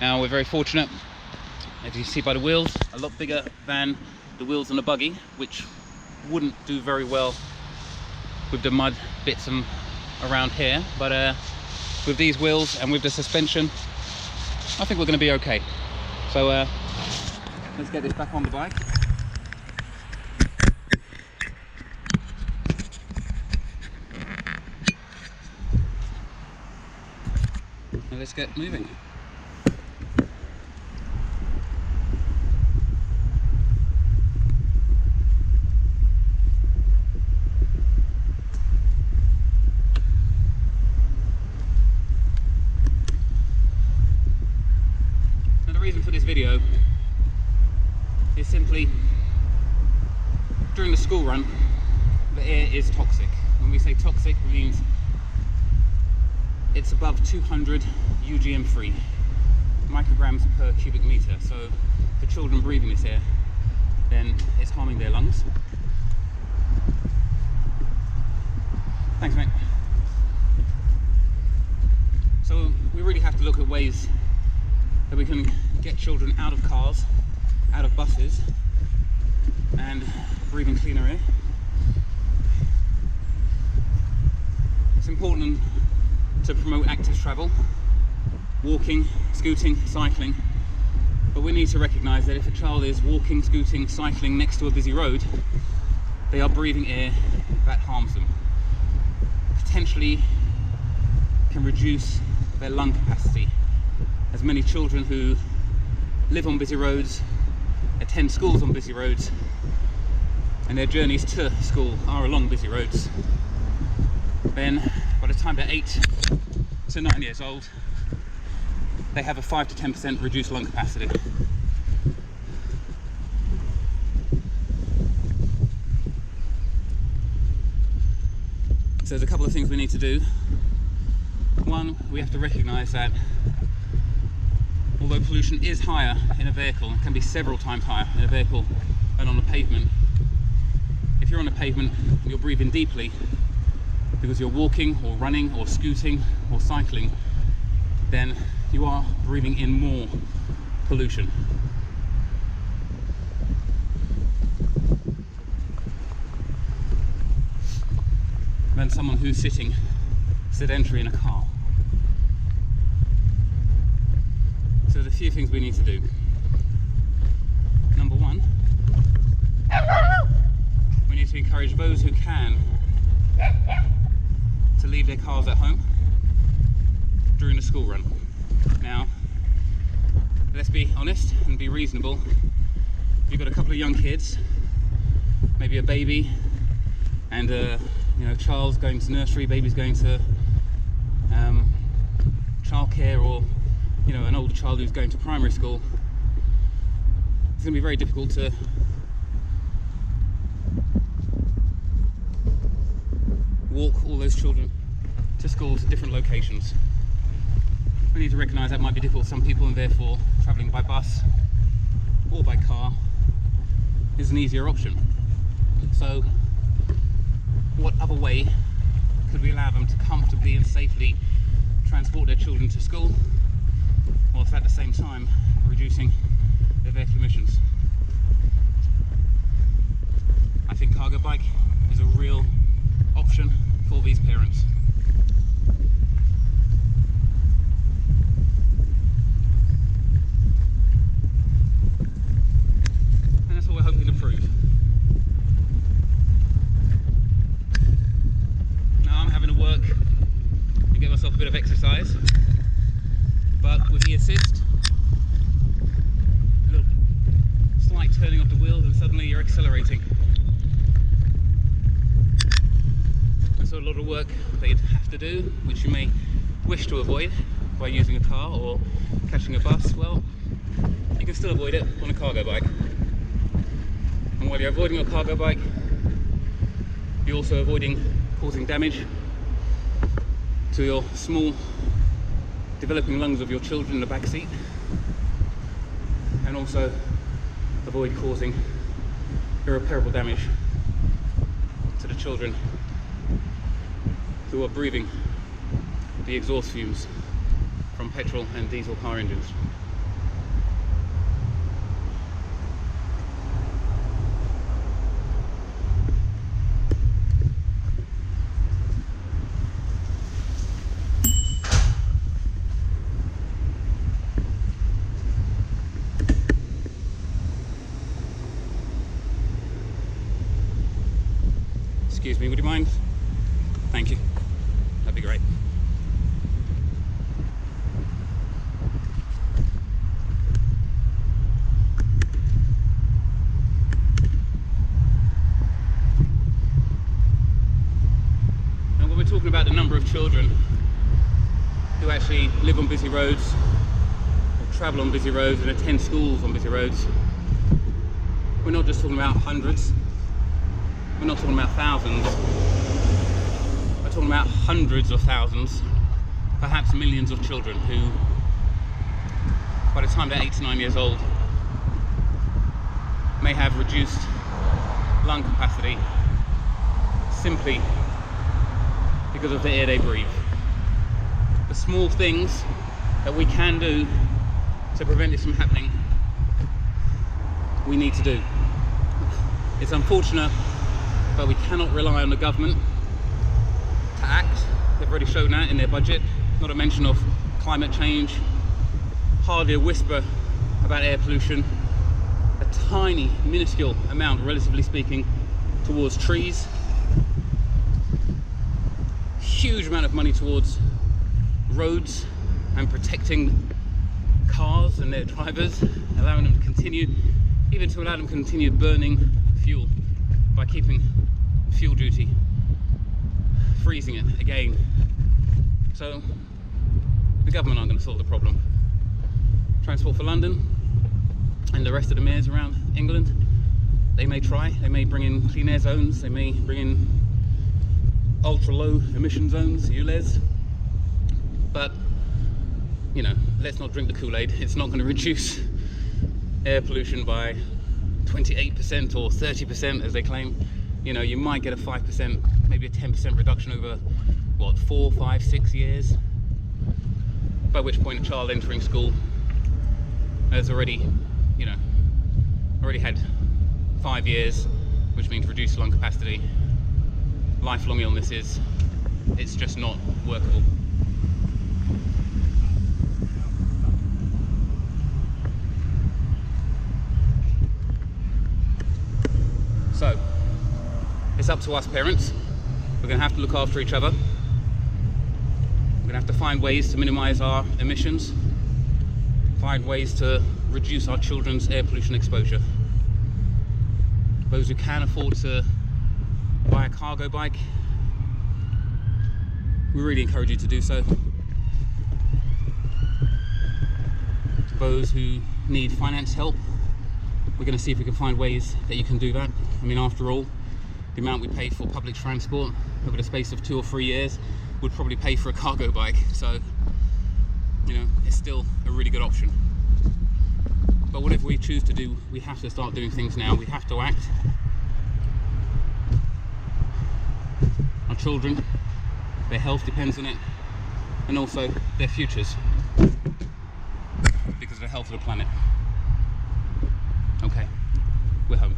Now we're very fortunate, as you see by the wheels, a lot bigger than the wheels on the buggy, which wouldn't do very well with the mud bits around here, but with these wheels and with the suspension, I think we're going to be okay. So let's get this back on the bike. And let's get moving. The reason for this video is simply during the school run the air is toxic. When we say toxic, it means it's above 200 UGM free micrograms per cubic meter. So for children breathing this air, then it's harming their lungs. Thanks, mate. So we really have to look at ways that we can get children out of cars, out of buses, and breathing cleaner air. It's important to promote active travel, walking, scooting, cycling, but we need to recognise that if a child is walking, scooting, cycling next to a busy road, they are breathing air that harms them. Potentially can reduce their lung capacity, as many children who live on busy roads, attend schools on busy roads, and their journeys to school are along busy roads, then by the time they're 8 to 9 years old, they have a 5 to 10% reduced lung capacity. So there's a couple of things we need to do. One, we have to recognise that although pollution is higher in a vehicle, it can be several times higher in a vehicle than on the pavement. If you're on the pavement, you're breathing deeply because you're walking or running or scooting or cycling, then you are breathing in more pollution. Than someone who's sitting sedentary in a car. So there's a few things we need to do. Number one, we need to encourage those who can to leave their cars at home during the school run. Now, let's be honest and be reasonable. If you've got a couple of young kids, maybe a baby and child's going to nursery, baby's going to childcare, or an older child who's going to primary school, it's going to be very difficult to walk all those children to school to different locations. We need to recognise that might be difficult for some people, and therefore travelling by bus or by car is an easier option. So what other way could we allow them to comfortably and safely transport their children to school, whilst at the same time reducing their vehicle emissions? I think cargo bike is a real option for these parents. And that's what we're hoping to prove. Now I'm having to work and get myself a bit of exercise, but with the assist, a little slight turning of the wheels and suddenly you're accelerating. And so a lot of work that you'd have to do, which you may wish to avoid by using a car or catching a bus, well, you can still avoid it on a cargo bike. And while you're avoiding a cargo bike, you're also avoiding causing damage to your small developing lungs of your children in the back seat, and also avoid causing irreparable damage to the children who are breathing the exhaust fumes from petrol and diesel car engines. excuse me, would you mind? Thank you. That'd be great. And when we're talking about the number of children who actually live on busy roads, or travel on busy roads and attend schools on busy roads, we're not just talking about hundreds, we're not talking about thousands, we're talking about hundreds of thousands, perhaps millions of children who, by the time they're 8 to 9 years old, may have reduced lung capacity simply because of the air they breathe. The small things that we can do to prevent this from happening, we need to do. It's unfortunate, but we cannot rely on the government to act. They've already shown that in their budget. Not a mention of climate change, hardly a whisper about air pollution, a tiny, minuscule amount, relatively speaking, towards trees, huge amount of money towards roads and protecting cars and their drivers, allowing them to continue, even to allow them to continue burning fuel by keeping fuel duty, freezing it again. So the government aren't going to solve the problem. Transport for London and the rest of the mayors around England, they may try, they may bring in clean air zones, they may bring in ultra low emission zones, ULEZ, but you know, let's not drink the Kool-Aid. It's not going to reduce air pollution by 28% or 30% as they claim. You know, you might get a 5%, maybe a 10% reduction over what, 4, 5, 6 years, by which point a child entering school has already, you know, already had 5 years, which means reduced lung capacity, lifelong illnesses. It's just not workable. So it's up to us parents. We're going to have to look after each other. We're going to have to find ways to minimize our emissions, find ways to reduce our children's air pollution exposure. Those who can afford to buy a cargo bike, we really encourage you to do so. Those who need finance help, we're going to see if we can find ways that you can do that. I mean, after all, the amount we pay for public transport over the space of 2 or 3 years would probably pay for a cargo bike. So, you know, it's still a really good option. But whatever we choose to do, we have to start doing things now. We have to act. Our children, their health depends on it, and also their futures, because of the health of the planet. Okay, we're home.